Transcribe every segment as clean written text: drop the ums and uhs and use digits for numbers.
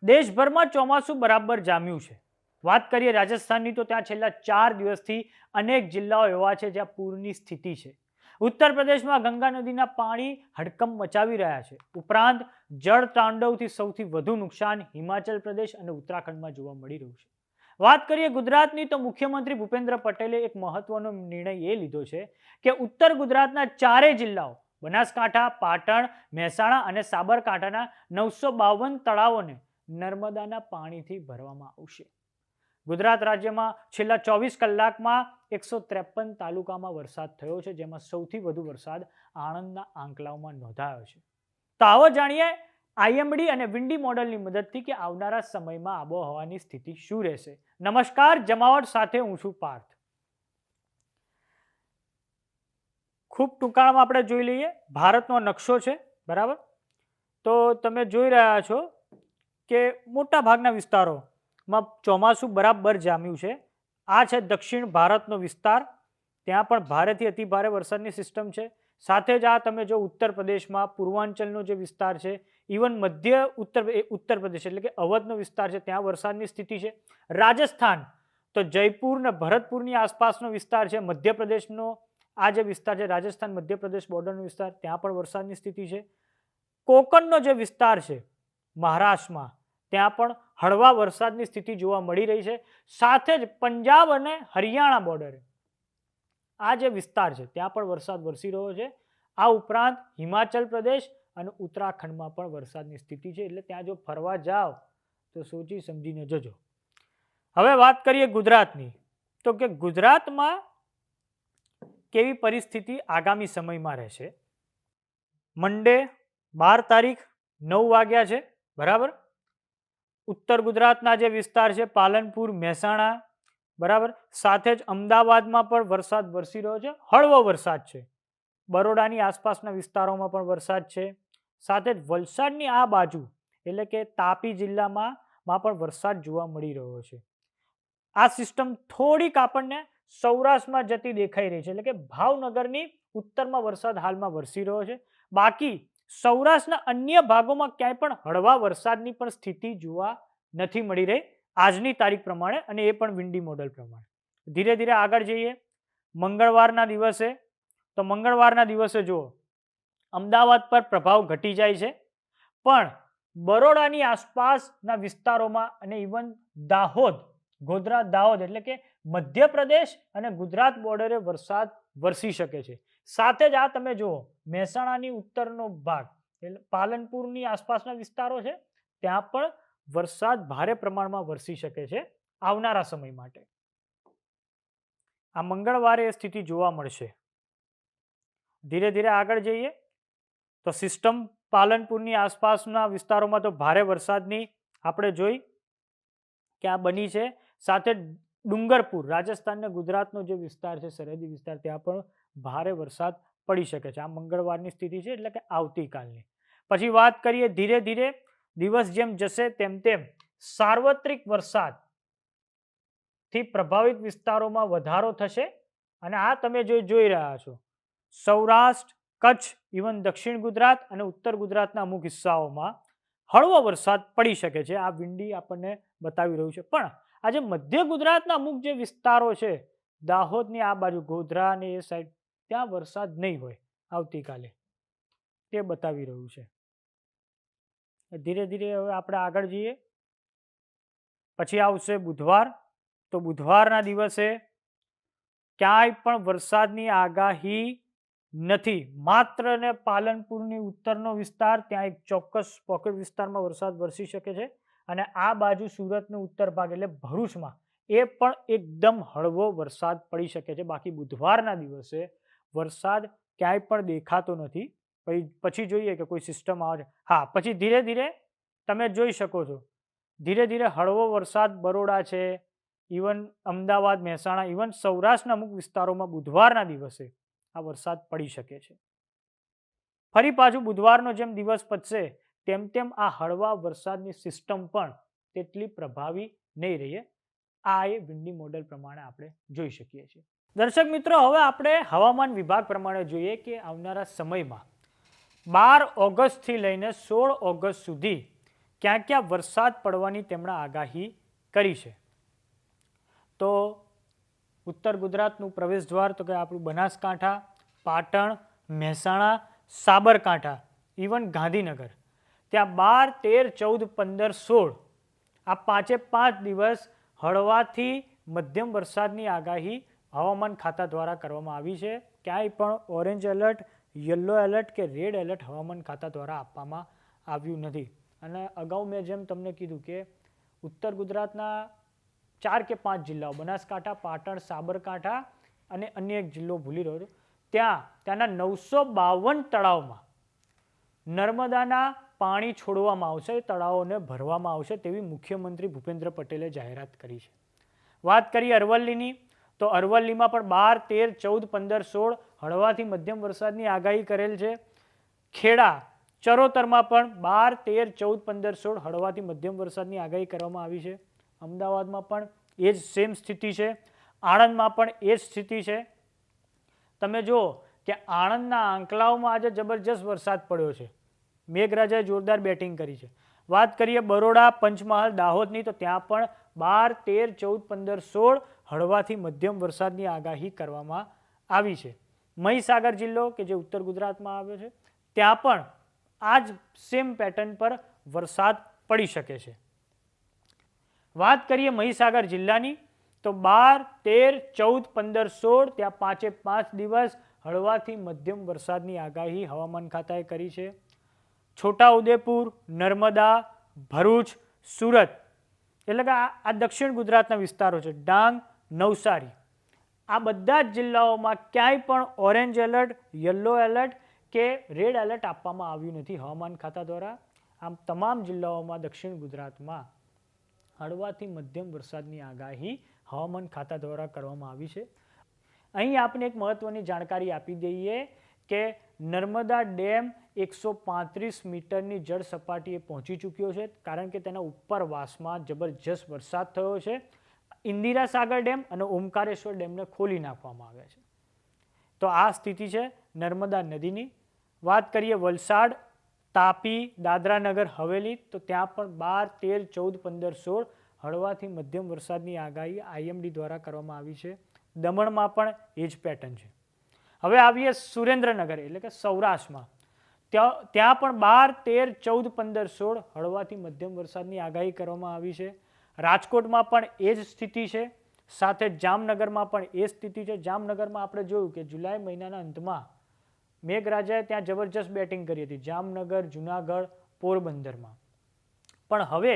દેશભરમાં ચોમાસું બરાબર જામ્યું છે. વાત કરીએ રાજસ્થાનની તો ત્યાં છેલ્લા 4 દિવસથી અનેક જિલ્લાઓ એવા છે જ્યાં પૂરની સ્થિતિ છે. ઉત્તર પ્રદેશમાં ગંગા નદીના પાણી હડકંપ મચાવી રહ્યા છે. ઉપરાંત જળ તાંડવથી સૌથી વધુ નુકસાન હિમાચલ પ્રદેશ અને ઉત્તરાખંડમાં જોવા મળી રહ્યું છે. વાત કરીએ ગુજરાતની તો મુખ્યમંત્રી ભૂપેન્દ્ર પટેલે એક મહત્વનો નિર્ણય એ લીધો છે કે ઉત્તર ગુજરાતના 4 જિલ્લાઓ બનાસકાંઠા, પાટણ, મહેસાણા અને સાબરકાંઠાના 952 તળાવોને નર્મદાના પાણીથી ભરવામાં આવશે. ગુજરાત રાજ્યમાં છેલ્લા 24 કલાકમાં 153 તાલુકામાં વરસાદ થયો છે, જેમાં સૌથી વધુ વરસાદ આણંદના આંકલાવમાં નોંધાયો છે. તો આવો જાણીએ આઈએમડી અને વિન્ડી મોડલની મદદથી કે આવનારા સમયમાં આબોહવાની સ્થિતિ શું રહેશે. નમસ્કાર, જમાવટ સાથે હું છું પાર્થ. ખૂબ ટૂંકાણમાં આપણે જોઈ લઈએ. ભારતનો નકશો છે, બરાબર. તો તમે જોઈ રહ્યા છો કે મોટા ભાગના વિસ્તારોમાં ચોમાસું બરાબર જામ્યું છે. આ છે દક્ષિણ ભારતનો વિસ્તાર, ત્યાં પણ ભારેથી અતિ ભારે વરસાદની સિસ્ટમ છે. સાથે જ આ તમે જો ઉત્તર પ્રદેશમાં પૂર્વાંચલનો જે વિસ્તાર છે, ઇવન મધ્ય ઉત્તર પ્રદેશ એટલે કે અવધનો વિસ્તાર છે, ત્યાં વરસાદની સ્થિતિ છે. રાજસ્થાન તો જયપુર ને ભરતપુરની આસપાસનો વિસ્તાર છે. મધ્યપ્રદેશનો આ જે વિસ્તાર છે રાજસ્થાન મધ્યપ્રદેશ બોર્ડરનો વિસ્તાર, ત્યાં પણ વરસાદની સ્થિતિ છે. કોકણનો જે વિસ્તાર છે મહારાષ્ટ્રમાં, ત્યાં પણ હળવા વરસાદની સ્થિતિ જોવા મળી રહી છે. સાથે જ પંજાબ અને હરિયાણા બોર્ડરે આ જે વિસ્તાર છે ત્યાં પણ વરસાદ વરસી રહ્યો છે. આ ઉપરાંત હિમાચલ પ્રદેશ અને ઉત્તરાખંડમાં પણ વરસાદની સ્થિતિ છે. એટલે ત્યાં જો ફરવા જાઓ તો સોચી સમજીને જજો. હવે વાત કરીએ ગુજરાતની, તો કે ગુજરાતમાં કેવી પરિસ્થિતિ આગામી સમયમાં રહેશે. મંડે 12 તારીખ 9 વાગ્યા છે, બરાબર. ઉત્તર ગુજરાતના જે વિસ્તાર છે પાલનપુર, મહેસાણા, બરાબર, સાથે જ અમદાવાદમાં પણ વરસાદ વરસી રહ્યો છે. હળવો વરસાદ છે. બરોડાની આસપાસના વિસ્તારોમાં પણ વરસાદ છે. સાથે જ વલસાડની આ બાજુ એટલે કે તાપી જિલ્લામાં પણ વરસાદ જોવા મળી રહ્યો છે. આ સિસ્ટમ થોડીક આપણને સૌરાષ્ટ્રમાં જતી દેખાઈ રહી છે, એટલે કે ભાવનગરની ઉત્તરમાં વરસાદ હાલમાં વરસી રહ્યો છે. બાકી સૌરાષ્ટ્રના અન્ય ભાગોમાં ક્યાંય પણ હળવા વરસાદની પણ સ્થિતિ જોવા નથી મળી રહી આજની તારીખ પ્રમાણે, અને એ પણ વિન્ડી મોડલ પ્રમાણે. ધીરે ધીરે આગળ જઈએ. મંગળવારના દિવસે, તો મંગળવારના દિવસે જુઓ અમદાવાદ પર પ્રભાવ ઘટી જાય છે, પણ બરોડાની આસપાસના વિસ્તારોમાં અને ઇવન દાહોદ, ગોધરા દાહોદ એટલે કે મધ્યપ્રદેશ અને ગુજરાત બોર્ડરે વરસાદ વરસી શકે છે. સાથે જ આ તમે જુઓ મહેસાણાની ઉત્તરનો ભાગ એટલે પાલનપુરની આસપાસના વિસ્તારો છે, ત્યાં પણ વરસાદ ભારે પ્રમાણમાં વરસી શકે છે આવનારા સમય માટે. આ મંગળવારે એ સ્થિતિ જોવા મળશે. ધીરે ધીરે આગળ જઈએ તો સિસ્ટમ પાલનપુરની આસપાસના વિસ્તારોમાં તો ભારે વરસાદની આપણે જોઈ કે આ બની છે. સાથે ડુંગરપુર, રાજસ્થાન ને ગુજરાતનો જે વિસ્તાર છે સરહદી વિસ્તાર, ત્યાં પણ ભારે વરસાદ પડી શકે છે. આ મંગળવારની સ્થિતિ છે, એટલે કે આવતીકાલની. પછી વાત કરીએ ધીરે ધીરે દિવસ જેમ જશે તેમ તેમ સાર્વત્રિક વરસાદ થી પ્રભાવિત વિસ્તારોમાં વધારો થશે. અને આ તમે જોઈ રહ્યા છો સૌરાષ્ટ્ર, કચ્છ, ઇવન દક્ષિણ ગુજરાત અને ઉત્તર ગુજરાતના અમુક હિસ્સાઓમાં હળવો વરસાદ પડી શકે છે. આ વિન્ડી આપણને બતાવી રહ્યું છે. પણ આજે મધ્ય ગુજરાતના અમુક જે વિસ્તારો છે, દાહોદની આ બાજુ, ગોધરા ને એ સાઈડ, ત્યાં વરસાદ નહીં હોય આવતીકાલે, તે બતાવી રહ્યું છે. ધીરે ધીરે હવે આપણે આગળ જઈએ. પછી આવશે બુધવાર. તો બુધવારના દિવસે ક્યાંય પણ વરસાદની આગાહી નથી. માત્ર ને પાલનપુરની ઉત્તરનો વિસ્તાર, ત્યાં એક ચોક્કસ પોકેટ વિસ્તારમાં વરસાદ વરસી શકે છે. અને આ બાજુ સુરતનો ઉત્તર ભાગ એટલે ભરૂચમાં એ પણ એકદમ હળવો વરસાદ પડી શકે છે. બાકી બુધવારના દિવસે વરસાદ ક્યાંય પણ દેખાતો નથી. પછી જોઈએ કે કોઈ સિસ્ટમ આવે છે. હા, પછી ધીરે ધીરે તમે જોઈ શકો છો ધીરે ધીરે હળવો વરસાદ બરોડા છે, ઇવન અમદાવાદ, મહેસાણા, ઇવન સૌરાષ્ટ્રના અમુક વિસ્તારોમાં બુધવારના દિવસે આ વરસાદ પડી શકે છે. ફરી પાછું બુધવારનો જેમ દિવસ પતશે તેમ તેમ આ હળવા વરસાદની સિસ્ટમ પણ તેટલી પ્રભાવી નહીં રહે. આ એ વિન્ડી મોડેલ પ્રમાણે આપણે જોઈ શકીએ છીએ. દર્શક મિત્રો, હવે આપણે હવામાન વિભાગ પ્રમાણે જોઈએ કે આવનારા સમયમાં 12 ઓગસ્ટથી લઈને 16 ઓગસ્ટ સુધી ક્યાં ક્યાં વરસાદ પડવાની તેમણે આગાહી કરી છે. તો ઉત્તર ગુજરાતનું પ્રવેશ દ્વાર તો કે આપણું બનાસકાંઠા, પાટણ, મહેસાણા, સાબરકાંઠા, ઇવન ગાંધીનગર, ત્યાં 12, 13, 14, 15, 16 આ 5 દિવસ હળવાથી મધ્યમ વરસાદની આગાહી હવામાન ખાતા દ્વારા કરવામાં આવી છે. ક્યાંય પણ ઓરેન્જ એલર્ટ, યલો એલર્ટ કે રેડ એલર્ટ હવામાન ખાતા દ્વારા આપવામાં આવ્યું નથી. અને અગાઉ મેં જેમ તમને કીધું કે ઉત્તર ગુજરાતના 4 કે 5 જિલ્લાઓ બનાસકાંઠા, પાટણ, સાબરકાંઠા અને અન્ય એક જિલ્લો ભૂલી રહ્યો છું, ત્યાંના 952 તળાવમાં નર્મદાના પાણી છોડવામાં આવશે, તળાવોને ભરવામાં આવશે તેવી મુખ્યમંત્રી ભૂપેન્દ્ર પટેલે જાહેરાત કરી છે. વાત કરીએ અરવલ્લીની, તો અરવલ્લીમાં પણ 12, 13, 14, 15, 16 હળવાથી મધ્યમ વરસાદની આગાહી કરેલ છે. ખેડા, ચરોતરમાં પણ 12, 13, 14, 15, 16 હળવાથી મધ્યમ વરસાદની આગાહી કરવામાં આવી છે. અમદાવાદમાં પણ એ જ સેમ સ્થિતિ છે. આણંદમાં પણ એ જ સ્થિતિ છે. તમે જુઓ કે આણંદના આંકલાઓમાં આજે જબરજસ્ત વરસાદ પડ્યો છે. મેઘરાજાએ જોરદાર બેટિંગ કરી છે. વાત કરીએ બરોડા, પંચમહાલ, દાહોદની, તો ત્યાં પણ 12, 13, 14, 15, 16 હળવાથી મધ્યમ વરસાદની આગાહી કરવામાં આવી છે. મહીસાગર જિલ્લો કે જે ઉત્તર ગુજરાતમાં આવ્યો છે, ત્યાં પણ આ જ સેમ પેટર્ન પર વરસાદ પડી શકે છે. વાત કરીએ મહીસાગર જિલ્લાની, તો 12, 13, 14, 15, 16 ત્યાં 5 દિવસ હળવાથી મધ્યમ વરસાદની આગાહી હવામાન ખાતાએ કરી છે. છોટાઉદેપુર, નર્મદા, ભરૂચ, સુરત એટલે કે આ દક્ષિણ ગુજરાતના વિસ્તારો છે, ડાંગ, નવસારી, આ બધા જ જિલ્લાઓમાં ક્યાંય પણ ઓરેન્જ એલર્ટ, યલો એલર્ટ કે રેડ એલર્ટ આપવામાં આવ્યું નથી હવામાન ખાતા દ્વારા. આમ તમામ જિલ્લાઓમાં દક્ષિણ ગુજરાતમાં હળવાથી મધ્યમ વરસાદની આગાહી હવામાન ખાતા દ્વારા કરવામાં આવી છે. અહીં આપણે એક મહત્વની જાણકારી આપી દઈએ કે નર્મદા ડેમ 135 મીટરની જળ સપાટીએ પહોંચી ચૂક્યો છે, કારણ કે તેના ઉપરવાસમાં જબરજસ્ત વરસાદ થયો છે. ઇન્દિરા સાગર ડેમ અને ઓમકારેશ્વર ડેમને ખોલી નાખવામાં આવ્યા છે. તો આ સ્થિતિ છે નર્મદા નદીની. વાત કરીએ વલસાડ, તાપી, દાદરા નગર હવેલી, તો ત્યાં પણ 12, 13, 14, 15, 16 હળવાથી મધ્યમ વરસાદની આગાહી IMD દ્વારા કરવામાં આવી છે. દમણમાં પણ એ જ પેટર્ન છે. હવે આવીએ સુરેન્દ્રનગર એટલે કે સૌરાષ્ટ્રમાં, ત્યાં પણ 12, 13, 14, 15, 16 હળવાથી મધ્યમ વરસાદની આગાહી કરવામાં આવી છે. રાજકોટમાં પણ એ જ સ્થિતિ છે. સાથે જામનગરમાં પણ એ સ્થિતિ છે. જામનગરમાં આપણે જોયું કે જુલાઈ મહિનાના અંતમાં મેઘરાજાએ ત્યાં જબરજસ્ત બેટિંગ કરી હતી, જામનગર, જુનાગઢ, પોરબંદરમાં. પણ હવે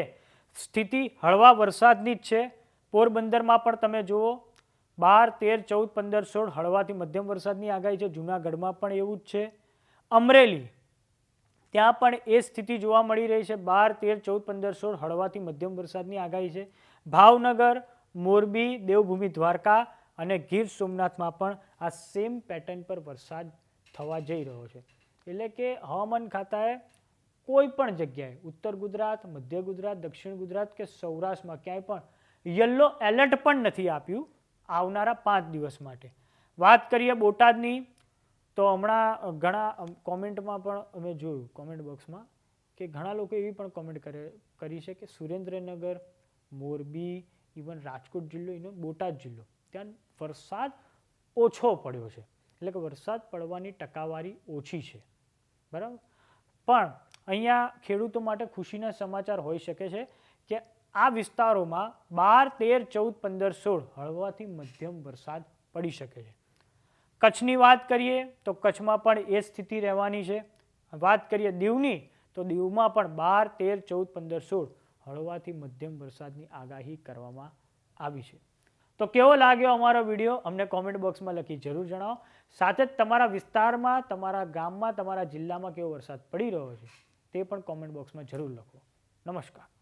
સ્થિતિ હળવા વરસાદની જ છે. પોરબંદરમાં પણ તમે જુઓ 12, 13, 14, 15, 16 હળવાથી મધ્યમ વરસાદની આગાહી છે. જુનાગઢમાં પણ એવું જ છે. અમરેલી, ત્યાં પણ એ સ્થિતિ જોવા મળી રહી છે. 12, 13, 14, 15, 16 હળવાથી મધ્યમ વરસાદની આગાહી છે. ભાવનગર, મોરબી, દેવભૂમિ દ્વારકા અને ગીર સોમનાથમાં પણ આ સેમ પેટર્ન પર વરસાદ થવા જઈ રહ્યો છે. એટલે કે હવામાન ખાતાએ કોઈ પણ જગ્યાએ ઉત્તર ગુજરાત, મધ્ય ગુજરાત, દક્ષિણ ગુજરાત કે સૌરાષ્ટ્રમાં ક્યાંય પણ યલો એલર્ટ પણ નથી આપ્યું આવનારા 5 દિવસ માટે. વાત કરીએ બોટાદની, તો હમણાં ઘણા કોમેન્ટમાં પણ અમે જોયું કોમેન્ટ બોક્સમાં કે ઘણા લોકો એવી પણ કોમેન્ટ કરી છે કે સુરેન્દ્રનગર, મોરબી, ઇવન રાજકોટ જિલ્લો, બોટાદ જિલ્લો, ત્યાં વરસાદ ઓછો પડ્યો છે. એટલે કે વરસાદ પડવાની ટકાવારી ઓછી છે, બરાબર. પણ અહીંયા ખેડૂતો માટે ખુશીના સમાચાર હોઈ શકે છે કે આ વિસ્તારોમાં 12, 13, 14, 15, 16 હળવાથી મધ્યમ વરસાદ પડી શકે છે. કચ્છની વાત કરીએ તો કચ્છમાં પણ એ સ્થિતિ રહેવાની છે. વાત કરીએ દીવની, તો દીવમાં પણ 12, 13, 14, 15, 16 હળવાથી મધ્યમ વરસાદની આગાહી કરવામાં આવી છે. તો કેવો લાગ્યો અમારો વિડીયો અમને કોમેન્ટ બોક્સમાં લખી જરૂર જણાવો. સાથે જ તમારા વિસ્તારમાં, તમારા ગામમાં, તમારા જિલ્લામાં કેવો વરસાદ પડી રહ્યો છે તે પણ કોમેન્ટ બોક્સમાં જરૂર લખો. નમસ્કાર.